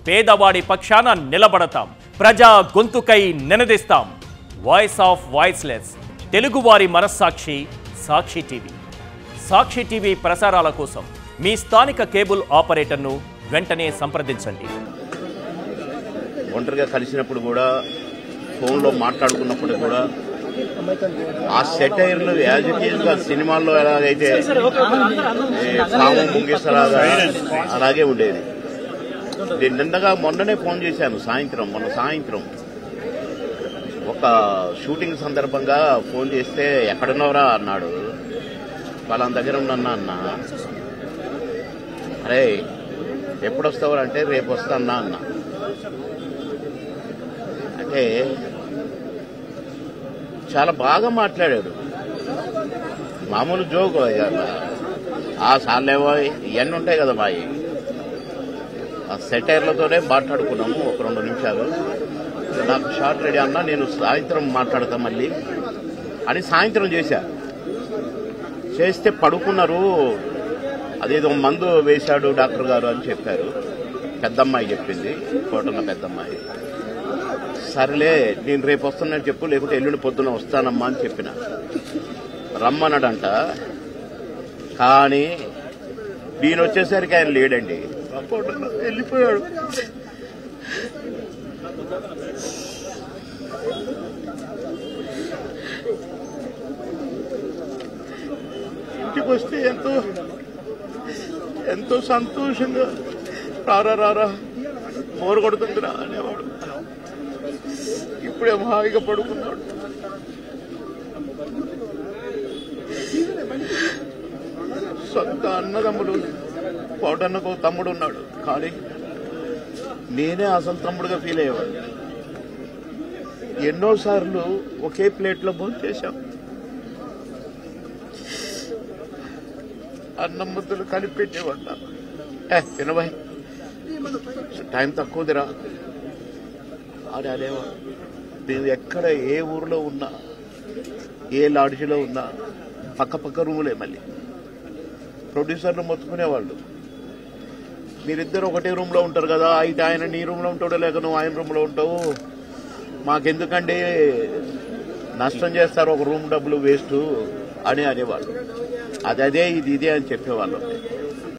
పేదవాడి పక్షాన నిలబడతాం, ప్రజా గొంతుకై నినదిస్తాం. వాయిస్ ఆఫ్ వాయిస్లెస్, తెలుగువారి మనస్సాక్షి సాక్షి టీవీ. సాక్షి టీవీ ప్రసారాల కోసం మీ స్థానిక కేబుల్ ఆపరేటర్ను వెంటనే సంప్రదించండి. ఒంటరిగా కలిసినప్పుడు కూడా, ఫోన్లో మాట్లాడుకున్నప్పుడు కూడా ఆ సెటైర్లు యాజ్ ఇట్ ఈజ్ గా సినిమాల్లో ఎలాగైతే సాము ముంగేసలాగా అలాగే ఉండేది. నిన్నగా మొన్ననే ఫోన్ చేశాను మొన్న సాయంత్రం ఒక షూటింగ్ సందర్భంగా ఫోన్ చేస్తే ఎక్కడున్నావురా అన్నాడు. వాళ్ళ దగ్గర ఉన్నా అన్న. అరే ఎప్పుడొస్తావురా అంటే రేపు వస్తానా అన్న. అంటే చాలా బాగా మాట్లాడాడు. మామూలు జోక్ ఆ సార్లేవో ఇవన్నీ ఉంటాయి కదా బాయ్. ఆ సెటైర్లతోనే మాట్లాడుకున్నాము ఒక 2 నిమిషాలు. నాకు షార్ట్ రెడీ అన్నా, నేను సాయంత్రం మాట్లాడతా మళ్ళీ అని సాయంత్రం చేస్తే పడుకున్నారు. అదేదో మందు వేశాడు డాక్టర్ గారు అని చెప్పారు. పెద్దమ్మాయి చెప్పింది, కోటన్న పెద్దమ్మాయి. సరేలే నేను రేపు వస్తానని చెప్పు, లేకుంటే ఎల్లుండి పొద్దున వస్తానమ్మా అని చెప్పిన. రమ్మన్నాడంట. కానీ నేను వచ్చేసరికి ఆయన లేడండి, వెళ్ళిపోయాడు. ఇంటికి వస్తే ఎంతో సంతోషంగా రారా బోరు కొడుతుందిరా అనేవాడు. ఇప్పుడే హాయిగా పడుకున్నాడు. సొంత అన్నదమ్ముడు, కోటన్నకు తమ్ముడు ఉన్నాడు, కానీ నేనే అసలు తమ్ముడుగా ఫీల్ అయ్యేవాడు. ఎన్నోసార్లు ఒకే ప్లేట్లో భోజనం చేశాం. అన్నం ముద్దలు కలిపి పెట్టేవాడు. తినబాయ్ టైం తక్కువదిరా అని అనేవాడు. నేను ఎక్కడ ఏ ఊర్లో ఉన్నా, ఏ లాడ్జిలో ఉన్నా పక్క రూములే. మళ్ళీ ప్రొడ్యూసర్లు మొత్తుకునేవాళ్ళు, మీరిద్దరు ఒకటే రూమ్లో ఉంటారు కదా, అయితే ఆయన నీ రూమ్లో ఉంటాడో లేక నువ్వు ఆయన రూమ్లో ఉంటావు, మాకెందుకండి నష్టం చేస్తారు, ఒక రూమ్ డబ్బులు వేస్ట్ అని అనేవాళ్ళు. అదే ఇది ఇదే అని చెప్పేవాళ్ళు.